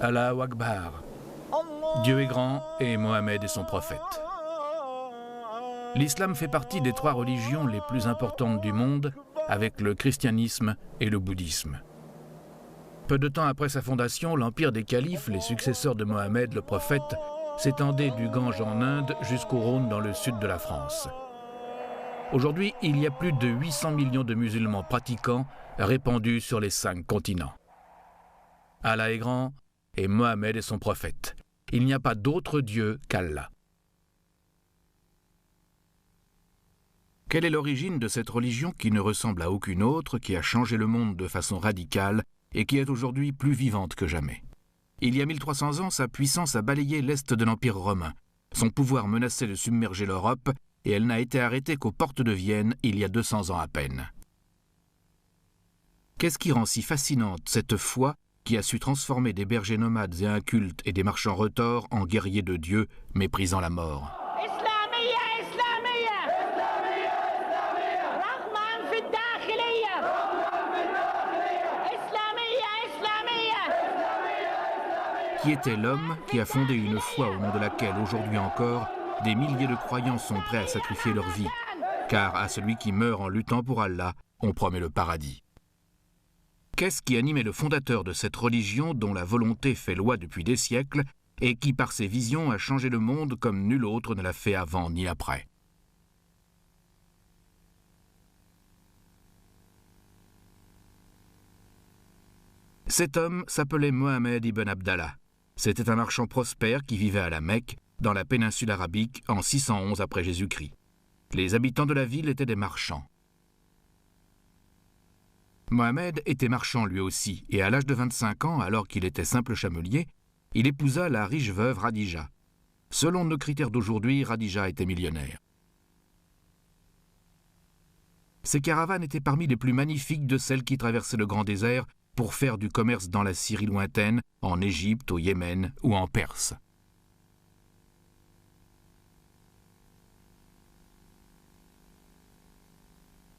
Allahu Akbar. Dieu est grand et Mohammed est son prophète. L'islam fait partie des 3 religions les plus importantes du monde, avec le christianisme et le bouddhisme. Peu de temps après sa fondation, l'empire des califes, les successeurs de Mohammed le prophète, s'étendait du Gange en Inde jusqu'au Rhône dans le sud de la France. Aujourd'hui, il y a plus de 800 millions de musulmans pratiquants répandus sur les 5 continents. Allah est grand et Mohammed est son prophète. Il n'y a pas d'autre Dieu qu'Allah. Quelle est l'origine de cette religion qui ne ressemble à aucune autre, qui a changé le monde de façon radicale et qui est aujourd'hui plus vivante que jamais? Il y a 1300 ans, sa puissance a balayé l'Est de l'Empire romain. Son pouvoir menaçait de submerger l'Europe et elle n'a été arrêtée qu'aux portes de Vienne il y a 200 ans à peine. Qu'est-ce qui rend si fascinante cette foi qui a su transformer des bergers nomades et incultes et des marchands retors en guerriers de Dieu, méprisant la mort? Qui était l'homme qui a fondé une foi au nom de laquelle, aujourd'hui encore, des milliers de croyants sont prêts à sacrifier leur vie, car à celui qui meurt en luttant pour Allah, on promet le paradis. Qu'est-ce qui animait le fondateur de cette religion dont la volonté fait loi depuis des siècles et qui, par ses visions, a changé le monde comme nul autre ne l'a fait avant ni après? Cet homme s'appelait Mohammed ibn Abdallah. C'était un marchand prospère qui vivait à la Mecque, dans la péninsule arabique, en 611 après Jésus-Christ. Les habitants de la ville étaient des marchands. Mohammed était marchand lui aussi, et à l'âge de 25 ans, alors qu'il était simple chamelier, il épousa la riche veuve Radija. Selon nos critères d'aujourd'hui, Radija était millionnaire. Ces caravanes étaient parmi les plus magnifiques de celles qui traversaient le grand désert pour faire du commerce dans la Syrie lointaine, en Égypte, au Yémen ou en Perse.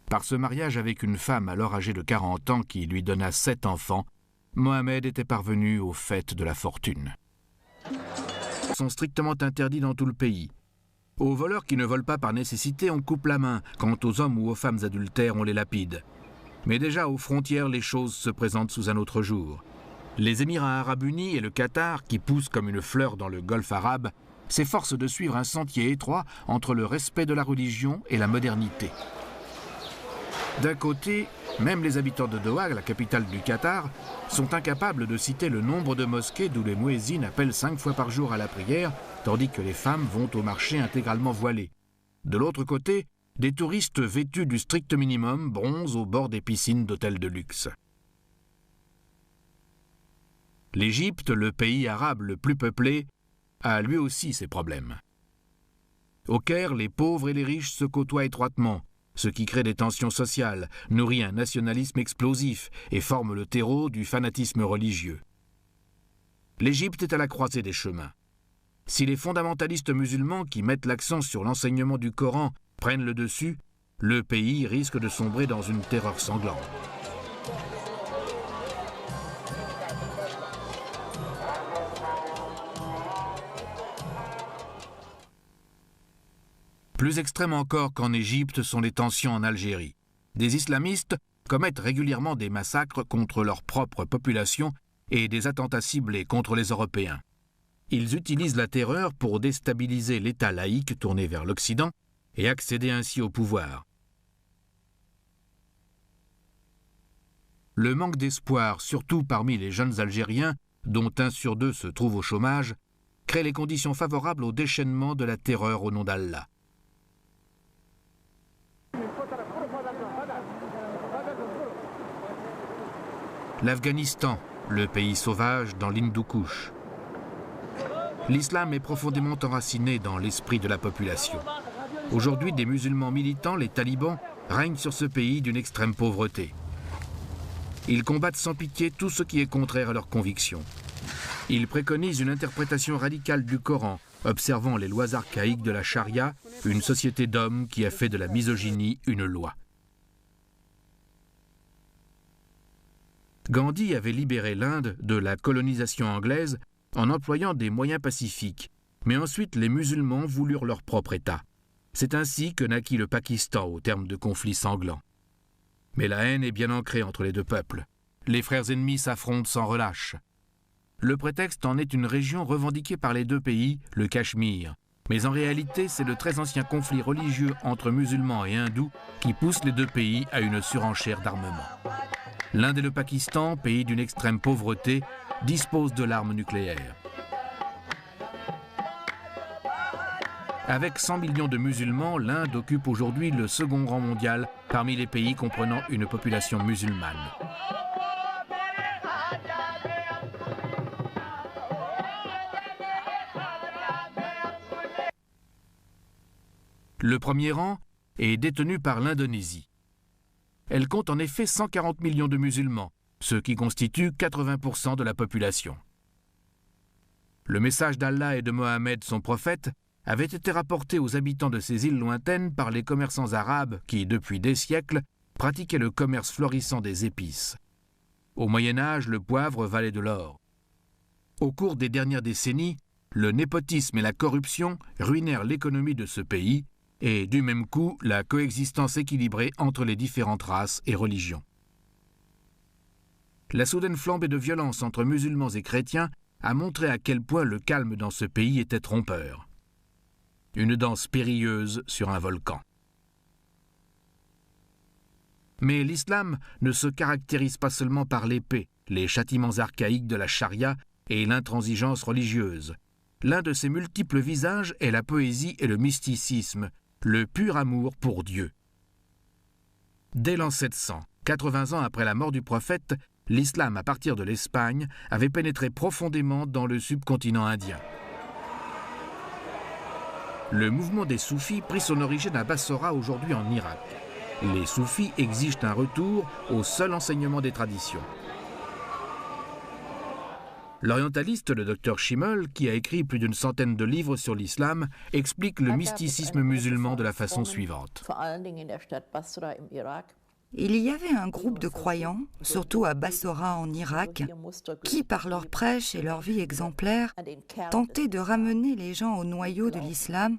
Par ce mariage avec une femme alors âgée de 40 ans qui lui donna 7 enfants, Mohammed était parvenu au fait de la fortune. Ils sont strictement interdits dans tout le pays. Aux voleurs qui ne volent pas par nécessité, on coupe la main. Quant aux hommes ou aux femmes adultères, on les lapide. Mais déjà aux frontières, les choses se présentent sous un autre jour. Les Émirats arabes unis et le Qatar, qui poussent comme une fleur dans le golfe arabe, s'efforcent de suivre un sentier étroit entre le respect de la religion et la modernité. D'un côté, même les habitants de Doha, la capitale du Qatar, sont incapables de citer le nombre de mosquées d'où les muezzins appellent 5 fois par jour à la prière, tandis que les femmes vont au marché intégralement voilées. De l'autre côté, des touristes vêtus du strict minimum bronzent au bord des piscines d'hôtels de luxe. L'Égypte, le pays arabe le plus peuplé, a lui aussi ses problèmes. Au Caire, les pauvres et les riches se côtoient étroitement, ce qui crée des tensions sociales, nourrit un nationalisme explosif et forme le terreau du fanatisme religieux. L'Égypte est à la croisée des chemins. Si les fondamentalistes musulmans qui mettent l'accent sur l'enseignement du Coran prennent le dessus, le pays risque de sombrer dans une terreur sanglante. Plus extrêmes encore qu'en Égypte sont les tensions en Algérie. Des islamistes commettent régulièrement des massacres contre leur propre population et des attentats ciblés contre les Européens. Ils utilisent la terreur pour déstabiliser l'État laïque tourné vers l'Occident et accéder ainsi au pouvoir. Le manque d'espoir, surtout parmi les jeunes Algériens, dont 1 sur 2 se trouve au chômage, crée les conditions favorables au déchaînement de la terreur au nom d'Allah. L'Afghanistan, le pays sauvage dans l'Hindou-Kouch. L'islam est profondément enraciné dans l'esprit de la population. Aujourd'hui, des musulmans militants, les talibans, règnent sur ce pays d'une extrême pauvreté. Ils combattent sans pitié tout ce qui est contraire à leurs convictions. Ils préconisent une interprétation radicale du Coran, observant les lois archaïques de la charia, une société d'hommes qui a fait de la misogynie une loi. Gandhi avait libéré l'Inde de la colonisation anglaise en employant des moyens pacifiques, mais ensuite les musulmans voulurent leur propre État. C'est ainsi que naquit le Pakistan au terme de conflits sanglants. Mais la haine est bien ancrée entre les deux peuples. Les frères ennemis s'affrontent sans relâche. Le prétexte en est une région revendiquée par les deux pays, le Cachemire. Mais en réalité, c'est le très ancien conflit religieux entre musulmans et hindous qui pousse les deux pays à une surenchère d'armement. L'Inde et le Pakistan, pays d'une extrême pauvreté, disposent de l'arme nucléaire. Avec 100 millions de musulmans, l'Inde occupe aujourd'hui le second rang mondial parmi les pays comprenant une population musulmane. Le premier rang est détenu par l'Indonésie. Elle compte en effet 140 millions de musulmans, ce qui constitue 80% de la population. Le message d'Allah et de Mohammed, son prophète, avait été rapporté aux habitants de ces îles lointaines par les commerçants arabes qui, depuis des siècles, pratiquaient le commerce florissant des épices. Au Moyen-Âge, le poivre valait de l'or. Au cours des dernières décennies, le népotisme et la corruption ruinèrent l'économie de ce pays et, du même coup, la coexistence équilibrée entre les différentes races et religions. La soudaine flambée de violence entre musulmans et chrétiens a montré à quel point le calme dans ce pays était trompeur. Une danse périlleuse sur un volcan. Mais l'islam ne se caractérise pas seulement par l'épée, les châtiments archaïques de la charia et l'intransigeance religieuse. L'un de ses multiples visages est la poésie et le mysticisme, le pur amour pour Dieu. Dès l'an 700, 80 ans après la mort du prophète, l'islam, à partir de l'Espagne, avait pénétré profondément dans le subcontinent indien. Le mouvement des soufis prit son origine à Bassora, aujourd'hui en Irak. Les soufis exigent un retour au seul enseignement des traditions. L'orientaliste, le docteur Schimmel, qui a écrit plus d'une centaine de livres sur l'islam, explique le mysticisme musulman de la façon suivante. Il y avait un groupe de croyants, surtout à Bassora en Irak, qui, par leur prêche et leur vie exemplaire, tentaient de ramener les gens au noyau de l'islam,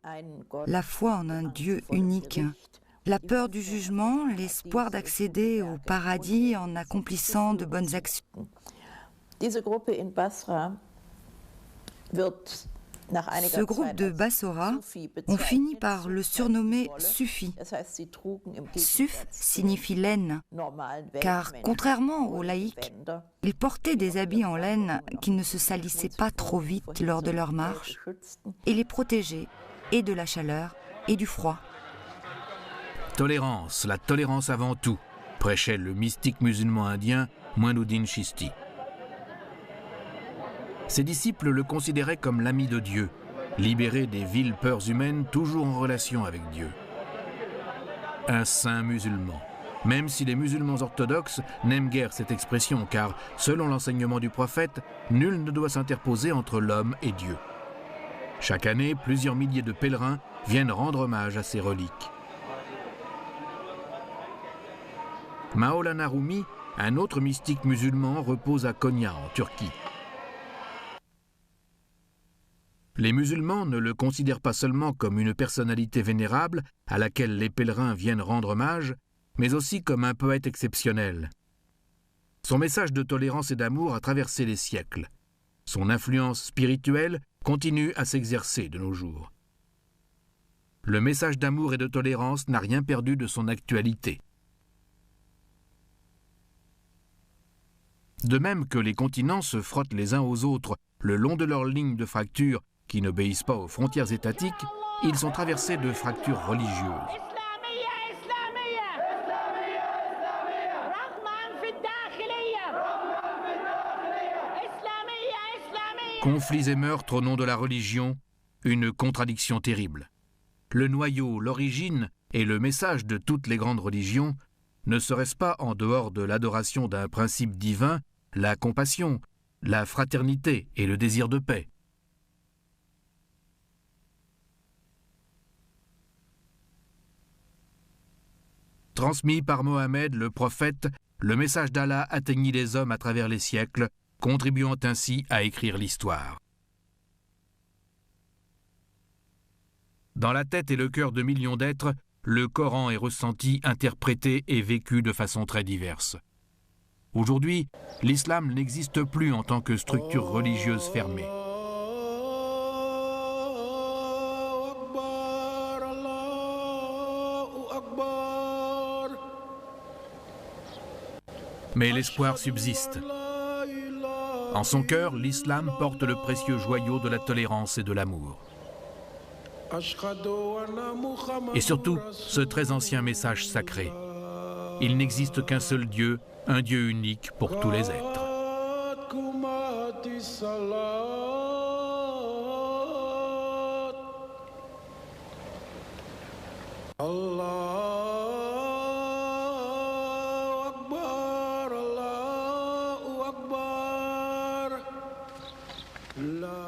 la foi en un Dieu unique, la peur du jugement, l'espoir d'accéder au paradis en accomplissant de bonnes actions. Ce groupe de Bassora, on finit par le surnommer Sufi. Suf signifie laine, car contrairement aux laïcs, ils portaient des habits en laine qui ne se salissaient pas trop vite lors de leur marche et les protégeaient et de la chaleur et du froid. Tolérance, la tolérance avant tout, prêchait le mystique musulman indien Moinuddin Chisti. Ses disciples le considéraient comme l'ami de Dieu, libéré des viles peurs humaines toujours en relation avec Dieu. Un saint musulman, même si les musulmans orthodoxes n'aiment guère cette expression, car, selon l'enseignement du prophète, nul ne doit s'interposer entre l'homme et Dieu. Chaque année, plusieurs milliers de pèlerins viennent rendre hommage à ces reliques. Maulana Rumi, un autre mystique musulman, repose à Konya, en Turquie. Les musulmans ne le considèrent pas seulement comme une personnalité vénérable à laquelle les pèlerins viennent rendre hommage, mais aussi comme un poète exceptionnel. Son message de tolérance et d'amour a traversé les siècles. Son influence spirituelle continue à s'exercer de nos jours. Le message d'amour et de tolérance n'a rien perdu de son actualité. De même que les continents se frottent les uns aux autres le long de leurs lignes de fracture qui n'obéissent pas aux frontières étatiques, ils sont traversés de fractures religieuses. Conflits et meurtres au nom de la religion, une contradiction terrible. Le noyau, l'origine et le message de toutes les grandes religions ne serait-ce pas en dehors de l'adoration d'un principe divin, la compassion, la fraternité et le désir de paix? Transmis par Mohammed, le prophète, le message d'Allah atteignit les hommes à travers les siècles, contribuant ainsi à écrire l'histoire. Dans la tête et le cœur de millions d'êtres, le Coran est ressenti, interprété et vécu de façon très diverse. Aujourd'hui, l'islam n'existe plus en tant que structure religieuse fermée. Mais l'espoir subsiste. En son cœur, l'islam porte le précieux joyau de la tolérance et de l'amour. Et surtout, ce très ancien message sacré. Il n'existe qu'un seul Dieu, un Dieu unique pour tous les êtres. La